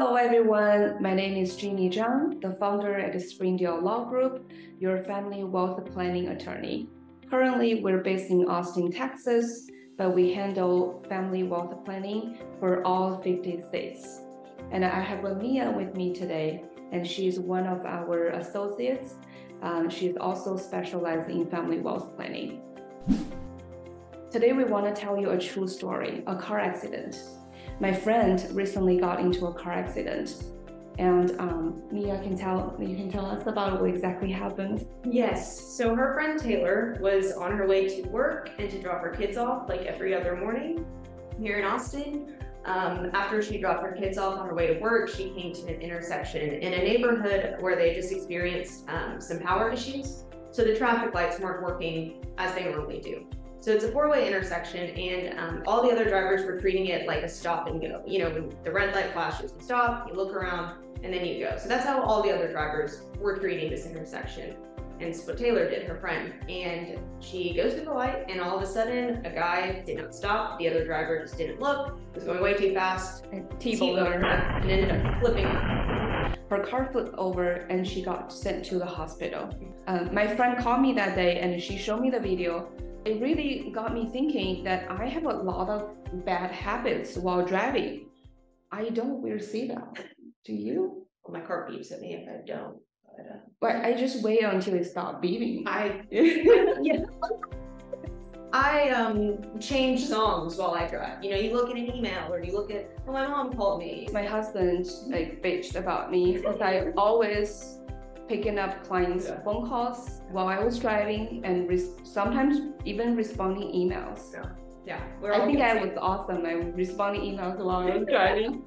Hello everyone, my name is Jeannie Zhang, the founder at the Springdale Law Group, your family wealth planning attorney. Currently, we're based in Austin, Texas, but we handle family wealth planning for all 50 states. And I have Mia with me today, and she's one of our associates. She's also specialized in family wealth planning. Today, we want to tell you a true story, a car accident. My friend recently got into a car accident, and Mia, you can tell us about what exactly happened. Yes, so her friend Taylor was on her way to work and to drop her kids off like every other morning here in Austin. After she dropped her kids off on her way to work, she came to an intersection in a neighborhood where they just experienced some power issues. So the traffic lights weren't working as they normally do. So it's a four-way intersection, and all the other drivers were treating it like a stop and go. You know, when the red light flashes, you stop, you look around, and then you go. So that's how all the other drivers were treating this intersection. And it's what Taylor did, her friend. And she goes through the light, and all of a sudden, a guy did not stop. The other driver just didn't look, was going way too fast, T-boned her, and ended up flipping her. Her car flipped over, and she got sent to the hospital. My friend called me that day, and she showed me the video. It really got me thinking that I have a lot of bad habits while driving. I don't wear seatbelt. Do you? Well, my car beeps at me if I don't. But I just wait until it stops beeping. I change songs while I drive. You know, you look at an email or you look at, oh, my mom called me. My husband bitched about me because I always picking up clients' phone calls while I was driving, and sometimes even responding emails. Yeah. I think I was awesome. I was responding emails while I was driving.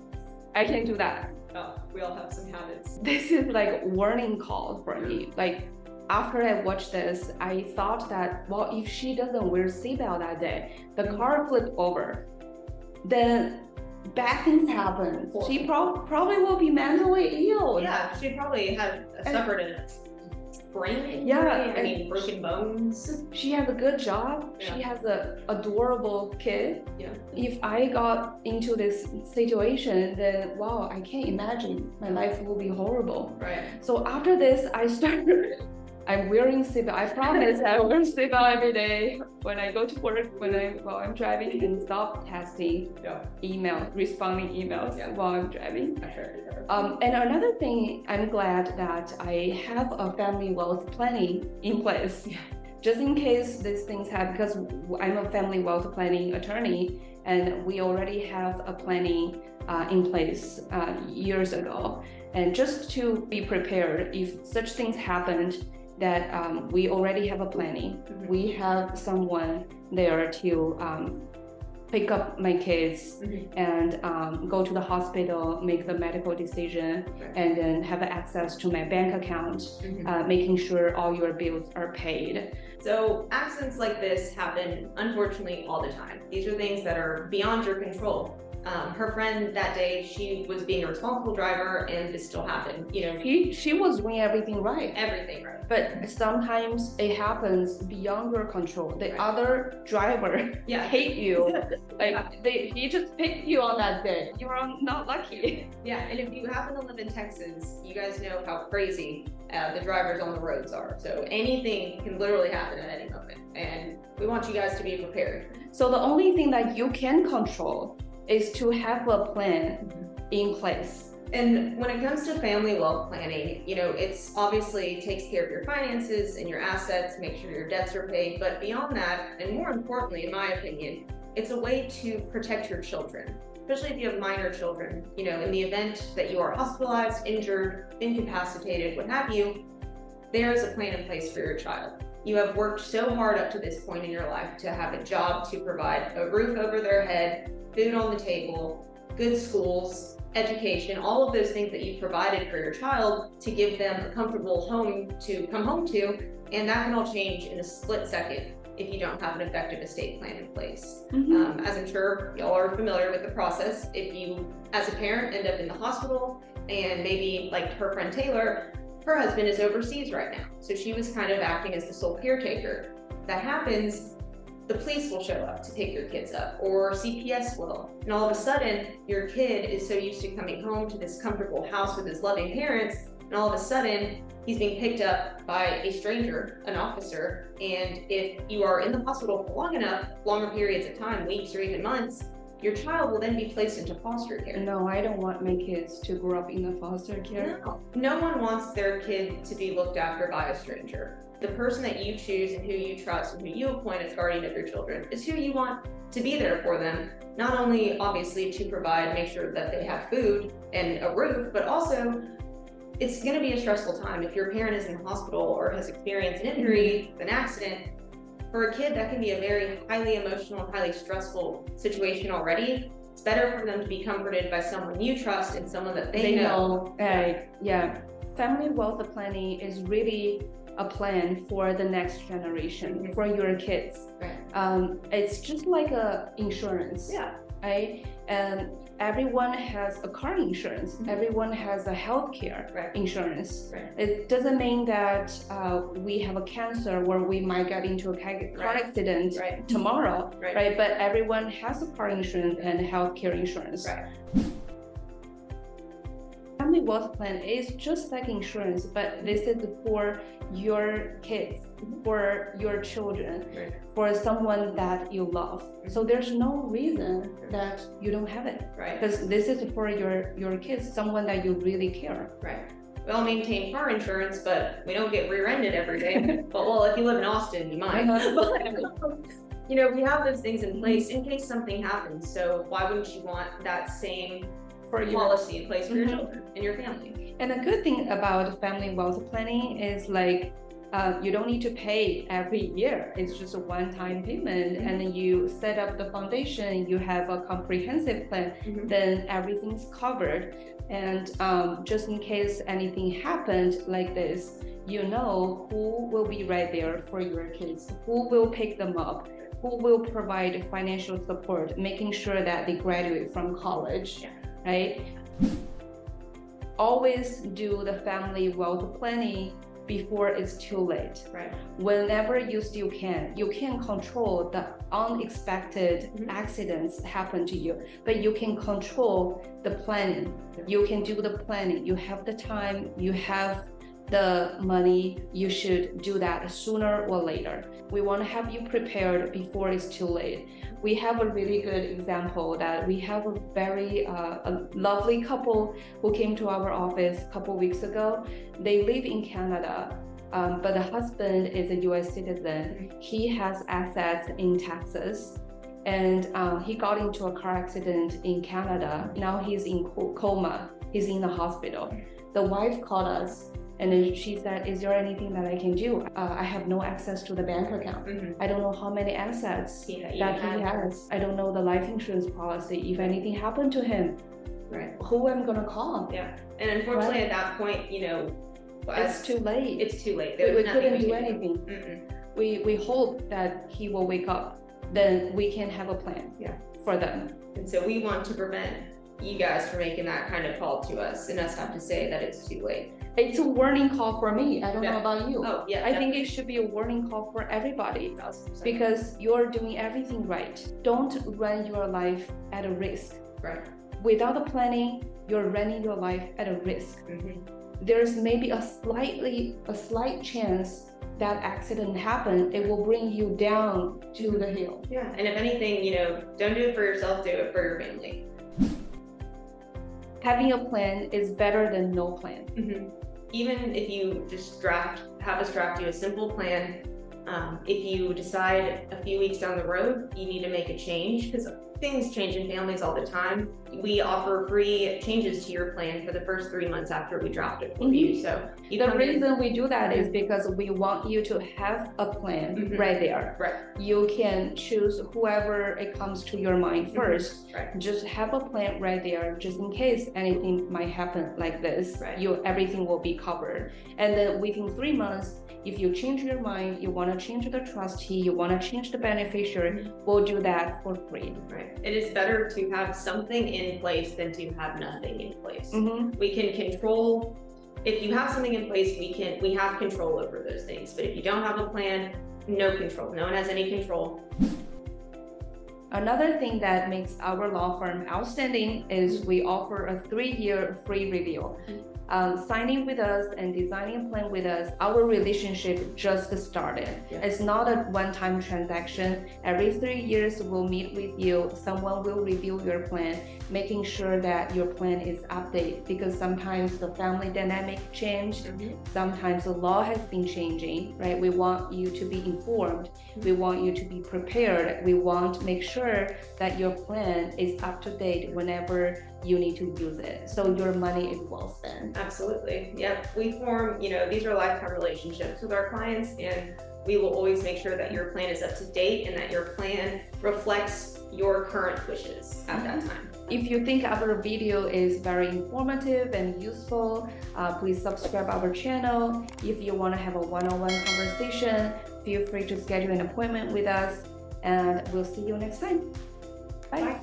I can do that. Oh, we all have some habits. This is like warning call for me. Like after I watched this, I thought that, well, if she doesn't wear seatbelt that day, the car flipped over, then bad things happen. She probably will be mentally ill. Yeah, she probably had suffered a sprain. Yeah, I mean, broken bones. She has a good job. Yeah. She has an adorable kid. Yeah. If I got into this situation, then wow, I can't imagine. My life will be horrible. Right. So after this, I'm wearing seatbelt. I promise I wear seatbelt every day when I go to work, while I'm driving, and stop texting responding emails while I'm driving. And another thing, I'm glad that I have a family wealth planning in place, just in case these things happen, because I'm a family wealth planning attorney, and we already have a planning in place years ago. And just to be prepared, if such things happened, that we already have a planning. We have someone there to pick up my kids and go to the hospital, make the medical decision, and then have access to my bank account, making sure all your bills are paid. So accidents like this happen, unfortunately, all the time. These are things that are beyond your control. Her friend that day, she was being a responsible driver, and this still happened. You know, she was doing everything right. Everything right. But sometimes it happens beyond your control. The other driver hate you. He just picked you on that day. You are not lucky. Yeah, and if you happen to live in Texas, you guys know how crazy the drivers on the roads are. So anything can literally happen at any moment, and we want you guys to be prepared. So the only thing that you can control is to have a plan in place. And when it comes to family wealth planning, you know, it's obviously takes care of your finances and your assets, make sure your debts are paid. But beyond that, and more importantly, in my opinion, it's a way to protect your children, especially if you have minor children. You know, in the event that you are hospitalized, injured, incapacitated, what have you, there is a plan in place for your child. You have worked so hard up to this point in your life to have a job to provide a roof over their head, food on the table, good schools, education, all of those things that you provided for your child to give them a comfortable home to come home to, and that can all change in a split second if you don't have an effective estate plan in place. As I'm sure y'all are familiar with the process, if you, as a parent, end up in the hospital, and maybe like her friend Taylor, her husband is overseas right now, so she was kind of acting as the sole caretaker. That happens, the police will show up to pick your kids up, or CPS will. And all of a sudden, your kid is so used to coming home to this comfortable house with his loving parents, and all of a sudden, he's being picked up by a stranger, an officer. And if you are in the hospital for long enough, longer periods of time, weeks or even months, your child will then be placed into foster care. No, I don't want my kids to grow up in the foster care. No one wants their kid to be looked after by a stranger. The person that you choose and who you trust and who you appoint as guardian of your children is who you want to be there for them. Not only obviously to provide, make sure that they have food and a roof, but also it's going to be a stressful time. If your parent is in the hospital or has experienced an injury, an accident, for a kid, that can be a very highly emotional, highly stressful situation already. It's better for them to be comforted by someone you trust and someone that they know. Yeah. Family wealth planning is really a plan for the next generation, for your kids. Right. It's just like a insurance. Yeah. Right? And everyone has a car insurance. Everyone has a healthcare insurance. Right. It doesn't mean that we have a cancer or we might get into a car accident tomorrow, right? But everyone has a car insurance and healthcare insurance. Right. Family wealth plan is just like insurance, but this is for your kids, for your children, for someone that you love. So there's no reason that you don't have it, because this is for your kids, someone that you really care. Right. We all maintain car insurance, but we don't get rear-ended every day. But well, if you live in Austin, you might. You know, we have those things in place in case something happens. So why wouldn't you want that same policy in place for your children and your family? And the good thing about family wealth planning is like you don't need to pay every year. It's just a one-time payment, and then you set up the foundation. You have a comprehensive plan. Then everything's covered. And just in case anything happened like this, you know who will be right there for your kids, who will pick them up, who will provide financial support, making sure that they graduate from college. Right? Always do the family wealth planning before it's too late. Right. Whenever you still can. You can't control the unexpected accidents happen to you, but you can control the planning. You can do the planning. You have the time, you have the money, you should do that sooner or later. We want to have you prepared before it's too late. We have a really good example that we have a very a lovely couple who came to our office a couple weeks ago. They live in Canada, but the husband is a US citizen. He has assets in Texas, and he got into a car accident in Canada. Now he's in coma. He's in the hospital. The wife called us, and then she said, is there anything that I can do? I have no access to the bank account. I don't know how many assets that he has. I don't know the life insurance policy. If anything happened to him, who am I gonna call? Yeah, and unfortunately at that point, you know, it's too late. It's too late. We couldn't do anything. We hope that he will wake up. Then we can have a plan for them. And so we want to prevent you guys from making that kind of call to us and us have to say that it's too late. It's a warning call for me. I don't know about you. Oh, yeah. I think it should be a warning call for everybody, because you're doing everything right. Don't run your life at a risk. Right. Without the planning, you're running your life at a risk. There's maybe a slight chance that accident happened. It will bring you down to the hill. Yeah. And if anything, you know, don't do it for yourself, do it for your family. Having a plan is better than no plan. Even if you just have us draft you a simple plan, if you decide a few weeks down the road you need to make a change, because things change in families all the time, we offer free changes to your plan for the first 3 months after we draft it for you. So the reason we do that is because we want you to have a plan right there. Right. You can choose whoever it comes to your mind first. Just have a plan right there, just in case anything might happen like this. Everything will be covered. And then within 3 months, if you change your mind, you want to change the trustee, you want to change the beneficiary, we'll do that for free. Right. It is better to have something in place than to have nothing in place. We can control. If you have something in place, we have control over those things. But if you don't have a plan, no control. No one has any control. Another thing that makes our law firm outstanding is we offer a 3-year free review. Signing with us and designing a plan with us, our relationship just started. It's not a one-time transaction. Every 3 years, we'll meet with you. Someone will review your plan, making sure that your plan is updated, because sometimes the family dynamic changed. Sometimes the law has been changing, right? We want you to be informed. We want you to be prepared. We want to make sure that your plan is up to date whenever you need to use it, so your money is well spent. Absolutely. Yep. We form, these are lifetime relationships with our clients, and we will always make sure that your plan is up to date and that your plan reflects your current wishes at that time. If you think our video is very informative and useful, please subscribe our channel. If you want to have a one-on-one conversation, feel free to schedule an appointment with us, and we'll see you next time. Bye. Bye.